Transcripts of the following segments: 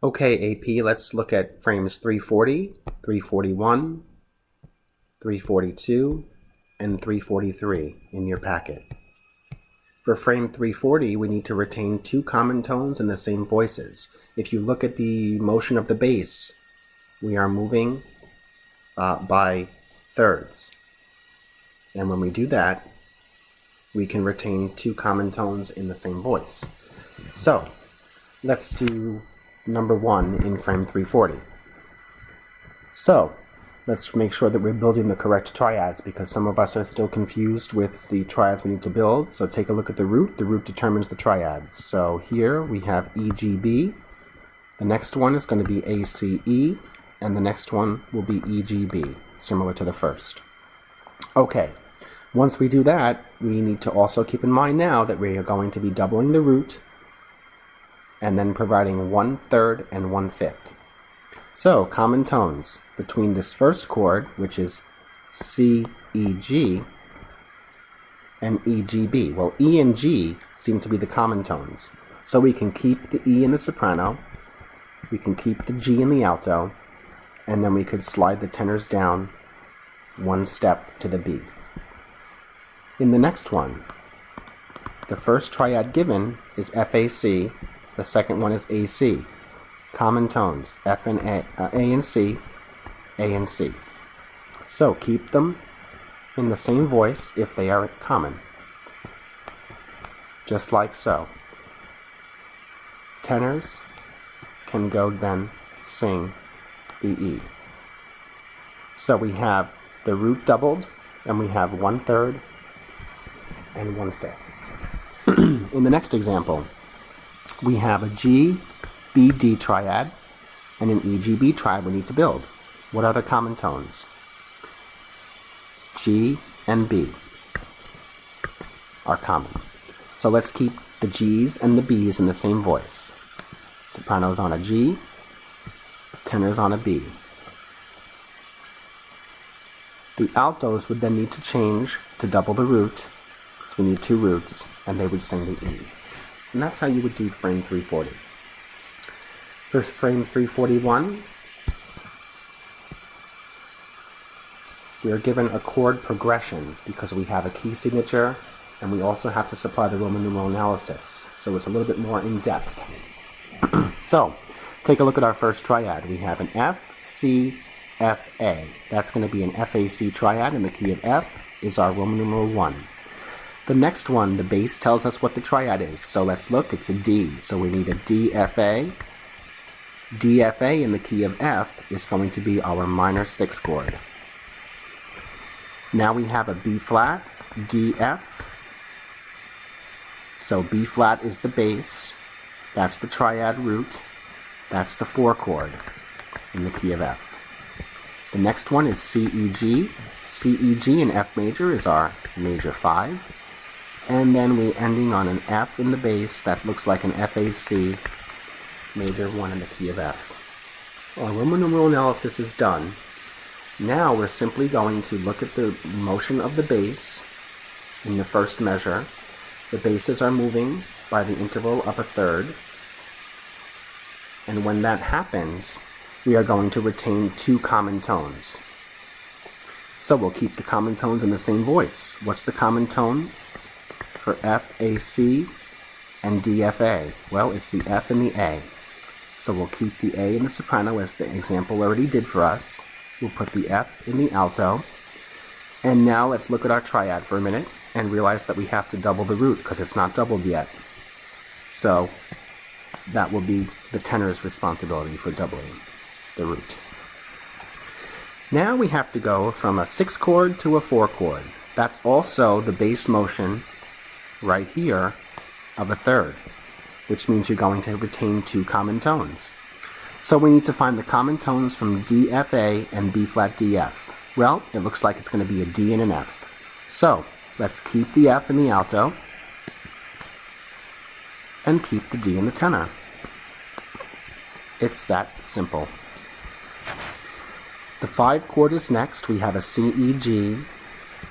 Okay, AP, let's look at frames 340, 341, 342, and 343 in your packet. For frame 340, we need to retain two common tones in the same voices. If you look at the motion of the bass, we are moving by thirds. And when we do that, we can retain two common tones in the same voice. So, let's do number 1 in frame 340. So, let's make sure that we're building the correct triads because some of us are still confused with the triads we need to build. So take a look at the root. The root determines the triads. So here we have EGB. The next one is going to be ACE, and the next one will be EGB, similar to the first. Okay, once we do that, we need to also keep in mind now that we are going to be doubling the root and then providing 1/3 and 1/5. So, common tones between this first chord, which is C, E, G, and E, G, B. Well, E and G seem to be the common tones. So we can keep the E in the soprano, we can keep the G in the alto, and then we could slide the tenors down one step to the B. In the next one, the first triad given is FAC, the second one is AC. Common tones, F and A and C, A and C. So keep them in the same voice if they are common. Just like so. Tenors can go then sing the E. So we have the root doubled, and we have 1/3 and 1/5. In the next example, we have a G, B, D triad and an EGB triad we need to build. What are the common tones? G and B are common. So let's keep the G's and the B's in the same voice. Soprano's on a G, tenor's on a B. The altos would then need to change to double the root, because we need two roots, and they would sing the E. And that's how you would do frame 340. For frame 341, we are given a chord progression because we have a key signature and we also have to supply the Roman numeral analysis. So it's a little bit more in depth. So, take a look at our first triad. We have an F, C, F, A. That's going to be an FAC triad, and the key of F is our Roman numeral 1. The next one, the bass tells us what the triad is. So let's look, it's a D. So we need a DFA. DFA in the key of F is going to be our minor 6 chord. Now we have a B flat, DF. So B flat is the bass. That's the triad root. That's the 4 chord in the key of F. The next one is CEG. CEG in F major is our major 5. And then we're ending on an F in the bass. That looks like an FAC, major 1 in the key of F. Our Roman numeral analysis is done. Now we're simply going to look at the motion of the bass in the first measure. The basses are moving by the interval of 1/3. And when that happens, we are going to retain two common tones. So we'll keep the common tones in the same voice. What's the common tone for FAC and DFA? Well, it's the F and the A. So we'll keep the A in the soprano as the example already did for us. We'll put the F in the alto. And now let's look at our triad for a minute and realize that we have to double the root because it's not doubled yet. So that will be the tenor's responsibility for doubling the root. Now we have to go from a 6 chord to a 4 chord. That's also the bass motion right here of 1/3, which means you're going to retain two common tones. So we need to find the common tones from DFA and B flat DF. Well, it looks like it's going to be a D and an F. So let's keep the F in the alto and keep the D in the tenor. It's that simple. The 5 chord is next. We have a CEG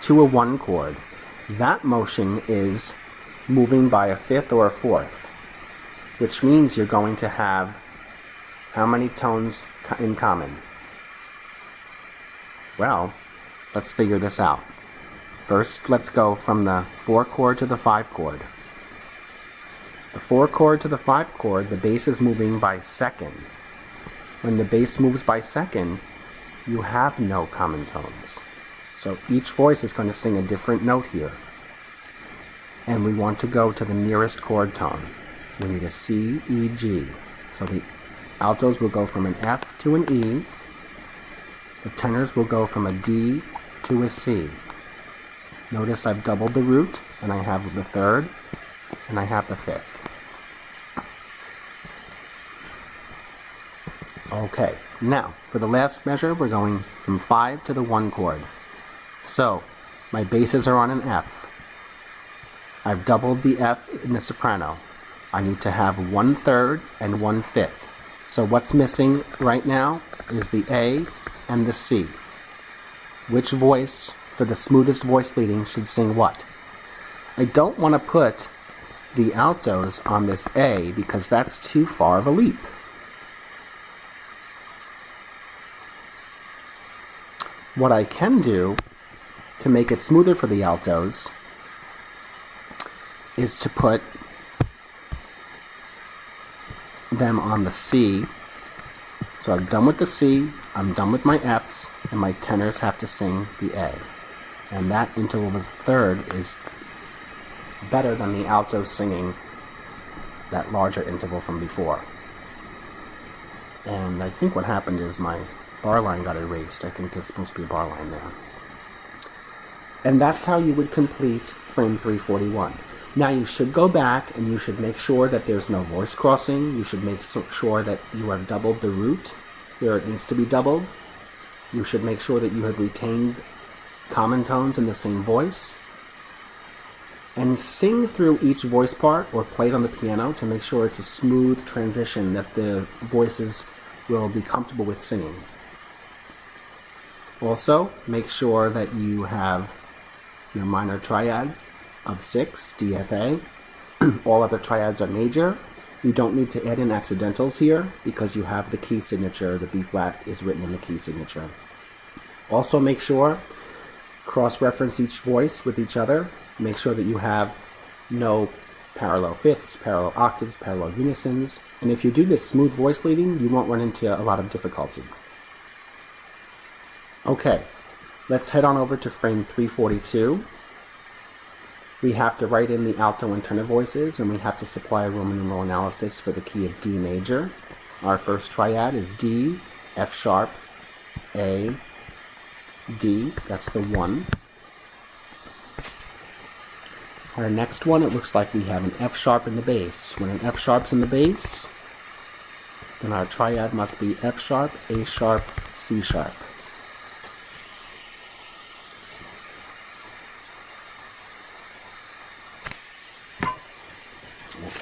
to a 1 chord. That motion is moving by a 5th or a 4th, which means you're going to have How many tones in common? Well, let's figure this out. First, let's go from the 4 chord to the 5 chord. The 4 chord to the 5 chord, the bass is moving by second. When the bass moves by second, you have no common tones. So each voice is going to sing a different note here. And we want to go to the nearest chord tone. We need a C, E, G. So the altos will go from an F to an E. The tenors will go from a D to a C. Notice I've doubled the root, and I have the third, and I have the fifth. Okay, now for the last measure, we're going from 5 to the 1 chord. So my basses are on an F. I've doubled the F in the soprano. I need to have 1/3 and 1/5. So what's missing right now is the A and the C. Which voice, for the smoothest voice leading, should sing what? I don't want to put the altos on this A because that's too far of a leap. What I can do to make it smoother for the altos is to put them on the C. So I'm done with the C, I'm done with my Fs, and my tenors have to sing the A. And that interval of third is better than the altos singing that larger interval from before. And I think what happened is my bar line got erased. I think there's supposed to be a bar line there. And that's how you would complete frame 341. Now you should go back and you should make sure that there's no voice crossing. You should make sure that you have doubled the root where it needs to be doubled. You should make sure that you have retained common tones in the same voice. And sing through each voice part or play it on the piano to make sure it's a smooth transition that the voices will be comfortable with singing. Also, make sure that you have your minor triad of 6, DFA. All other triads are major. You don't need to add in accidentals here because you have the key signature. The B flat is written in the key signature. Also make sure, cross-reference each voice with each other. Make sure that you have no parallel fifths, parallel octaves, parallel unisons. And if you do this smooth voice leading, you won't run into a lot of difficulty. Okay, let's head on over to frame 342. We have to write in the alto and tenor voices, and we have to supply a Roman numeral analysis for the key of D major. Our first triad is D, F sharp, A, D. That's the 1. Our next one, it looks like we have an F sharp in the bass. When an F sharp's in the bass, then our triad must be F sharp, A sharp, C sharp.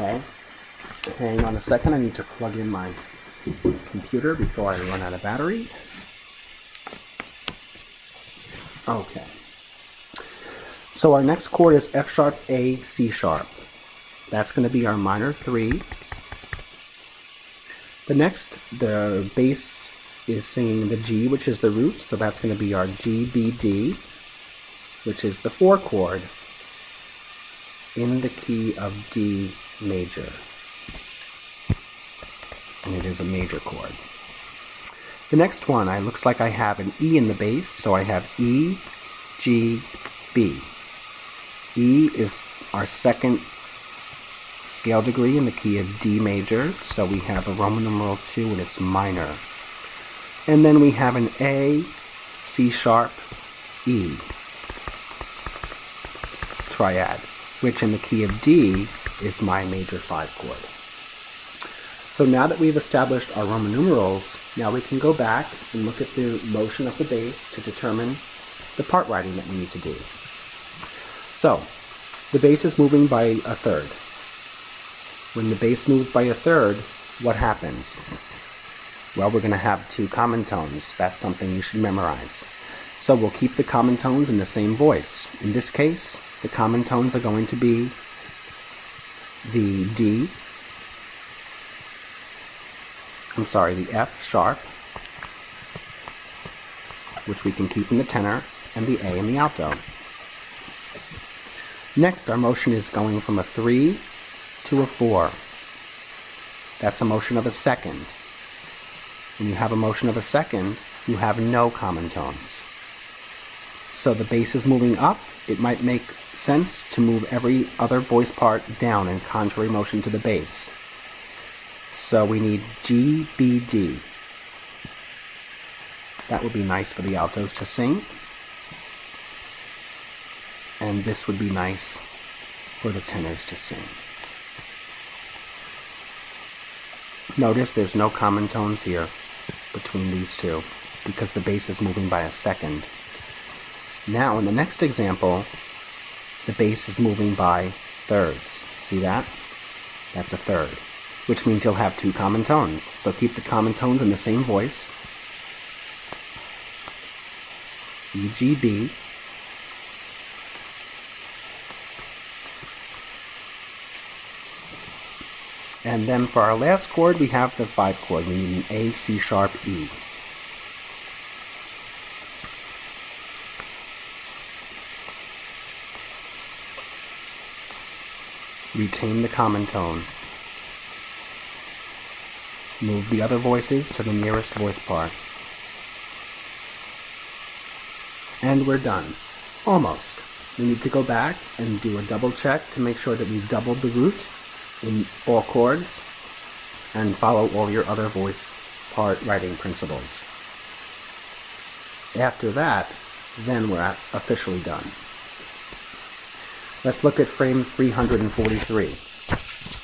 Okay, hang on a second, I need to plug in my computer before I run out of battery. Okay, so our next chord is F sharp, A, C sharp. That's going to be our minor 3. The bass is singing the G, which is the root, so that's going to be our G, B, D, which is the 4 chord in the key of D major, and it is a major chord. The next one, it looks like I have an E in the bass, so I have E, G, B. E is our second scale degree in the key of D major, so we have a Roman numeral 2 and it's minor. And then we have an A, C sharp, E triad, which in the key of D is my major 5 chord. So now that we've established our Roman numerals, now we can go back and look at the motion of the bass to determine the part writing that we need to do. So, the bass is moving by a third. When the bass moves by a third, what happens? Well, we're going to have 2 common tones. That's something you should memorize. So we'll keep the common tones in the same voice. In this case, the common tones are going to be the D, the F sharp, which we can keep in the tenor, and the A in the alto. Next, our motion is going from a 3 to a 4. That's a motion of a second. When you have a motion of a second, you have no common tones. So the bass is moving up. It might make sense to move every other voice part down in contrary motion to the bass. So we need G, B, D. That would be nice for the altos to sing. And this would be nice for the tenors to sing. Notice there's no common tones here between these two because the bass is moving by a second. Now in the next example, the bass is moving by thirds. See that? That's a third, which means you'll have two common tones. So keep the common tones in the same voice. E, G, B. And then for our last chord, we have the 5 chord. We need an A, C sharp, E. Retain the common tone. Move the other voices to the nearest voice part. And we're done. Almost. We need to go back and do a double check to make sure that we've doubled the root in all chords and follow all your other voice part writing principles. After that, then we're officially done. Let's look at frame 343.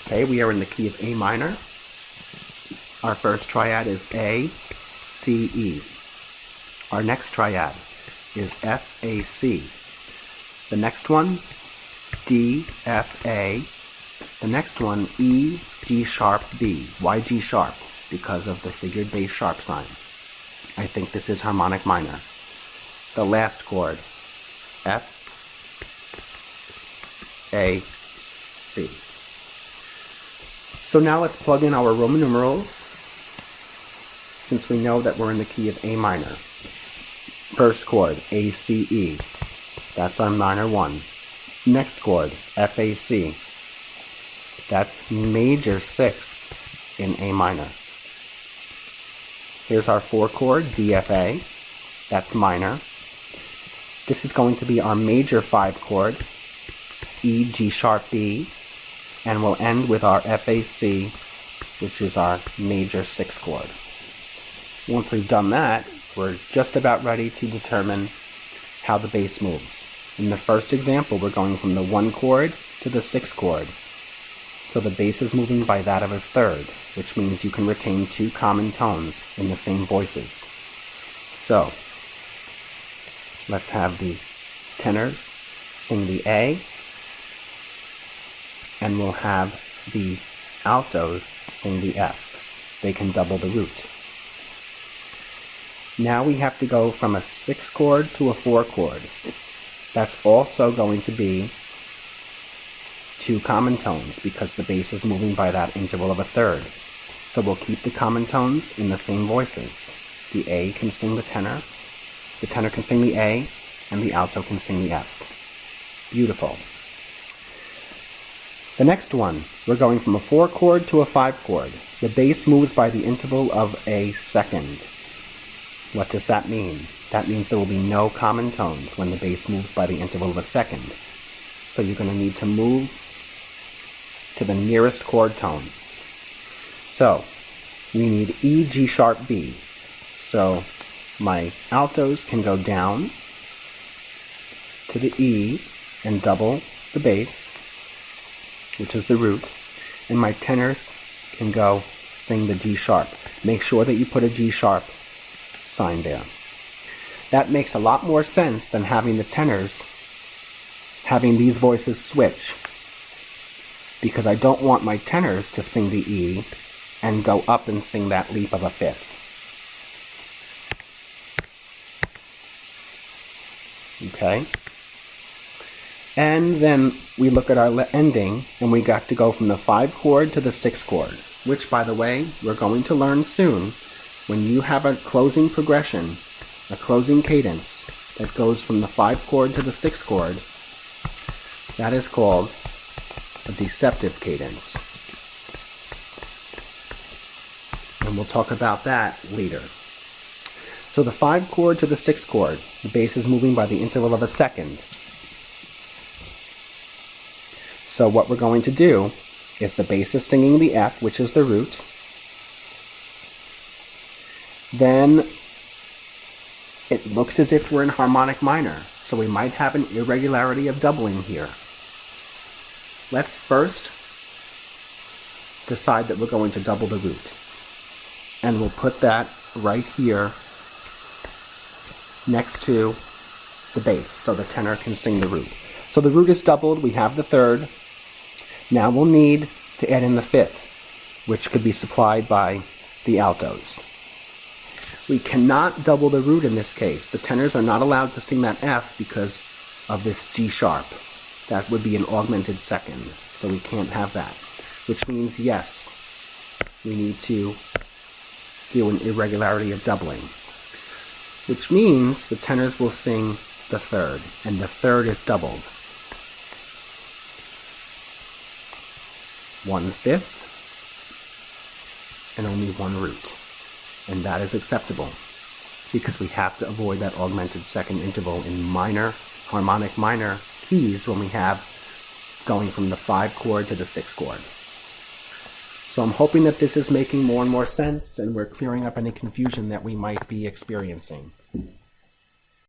Okay, we are in the key of A minor. Our first triad is A, C, E. Our next triad is F, A, C. The next one, D, F, A. The next one, E, G sharp, B. Why G sharp? Because of the figured bass sharp sign. I think this is harmonic minor. The last chord, F, A, C. So now let's plug in our Roman numerals, since we know that we're in the key of A minor. First chord, A, C, E. That's our minor 1. Next chord, F, A, C. That's major 6th in A minor. Here's our 4 chord, D, F, A. That's minor. This is going to be our major 5 chord, E, G sharp, B. And we'll end with our F, A, C, which is our major 6th chord. Once we've done that, we're just about ready to determine how the bass moves. In the first example, we're going from the 1 chord to the 6th chord. So the bass is moving by that of a third, which means you can retain 2 common tones in the same voices. So, let's have the tenors sing the A, and we'll have the altos sing the F. They can double the root. Now we have to go from a 6 chord to a 4 chord. That's also going to be 2 common tones because the bass is moving by that interval of a third. So we'll keep the common tones in the same voices. The A can sing the tenor can sing the A, and the alto can sing the F. Beautiful. The next one, we're going from a 4 chord to a 5 chord. The bass moves by the interval of a second. What does that mean? That means there will be no common tones when the bass moves by the interval of a second. So you're going to need to move to the nearest chord tone. So we need E, G sharp, B. So my altos can go down to the E and double the bass, which is the root, and my tenors can go sing the G sharp. Make sure that you put a G sharp sign there. That makes a lot more sense than having the tenors having these voices switch, because I don't want my tenors to sing the E and go up and sing that leap of a fifth. Okay? And then we look at our ending, and we have to go from the 5 chord to the 6 chord. which, by the way, we're going to learn soon. When you have a closing progression, a closing cadence that goes from the 5 chord to the 6 chord, that is called a deceptive cadence. And we'll talk about that later. So the 5 chord to the 6 chord, the bass is moving by the interval of a second. So what we're going to do is the bass is singing the F, which is the root. Then it looks as if we're in harmonic minor, so we might have an irregularity of doubling here. Let's first decide that we're going to double the root. And we'll put that right here next to the bass so the tenor can sing the root. So the root is doubled, we have the third. Now we'll need to add in the fifth, which could be supplied by the altos. We cannot double the root in this case. The tenors are not allowed to sing that F because of this G sharp. That would be an augmented second, so we can't have that. Which means, yes, we need to do an irregularity of doubling. Which means the tenors will sing the third, and the third is doubled. 1/5 and only 1 root. And that is acceptable because we have to avoid that augmented second interval in minor, harmonic minor keys when we have going from the 5 chord to the 6 chord. So I'm hoping that this is making more and more sense and we're clearing up any confusion that we might be experiencing.